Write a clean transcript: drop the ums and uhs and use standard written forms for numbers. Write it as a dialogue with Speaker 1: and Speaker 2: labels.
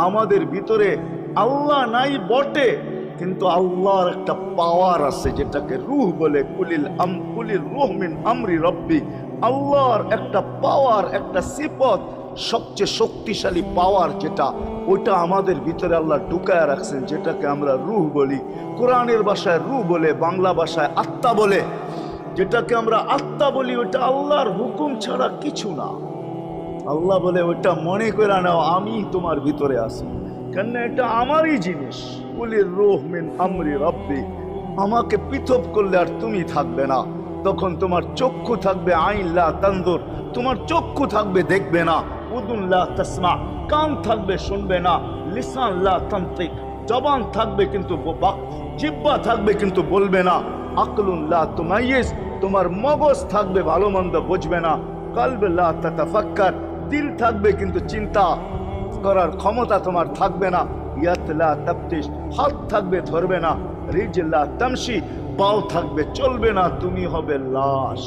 Speaker 1: আমাদের ভিতরে আল্লাহ নাই বটে, কিন্তু আল্লাহর একটা পাওয়ার আছে যেটাকে রূহ বলে। কুলির রূহ মিন আমরি রব্বি। আল্লাহর একটা পাওয়ার, একটা সিফত, সবচেয়ে শক্তিশালী পাওয়ার যেটা, ওইটা আমাদের ভিতরে আল্লাহ ঢুকায় রাখছেন, যেটাকে আমরা রূহ বলি। কোরআনের ভাষায় রূহ বলে, বাংলা ভাষায় আত্মা বলে। যেটাকে আমরা আত্মা বলি ওইটা আল্লাহর হুকুম ছাড়া কিছু না। আল্লাহ বলে ওইটা মনে করে নাও আমি তোমার ভিতরে আছি, কেন এটা আমারই জিনিস। কুলির রূহ মিন আমরি রব্বি। আমাকে পৃথক করলে আর তুমি থাকবে না, তখন তোমার চক্ষু থাকবে আইন লা তানজুর, তোমার চক্ষু থাকবে দেখবে না। উদুন লা তাসমা, কান থাকবে শুনবে না। লিসান লা তানতিক, জবান থাকবে কিন্তু জিহ্বা থাকবে কিন্তু বলবে না। আকলুন লা তুমাইয়িজ, তোমার মগজ থাকবে ভালো মন্দ বুঝবে না। কলব লা তাতাফাক্কার, দিল থাকবে কিন্তু চিন্তা করার ক্ষমতা তোমার থাকবে না। ইয়াত লা তাফতিশ, হাত থাকবে ধরবে না। রিজল লা তামশি, পাও থাকবে চলবে না। তুমি হবে লাশ।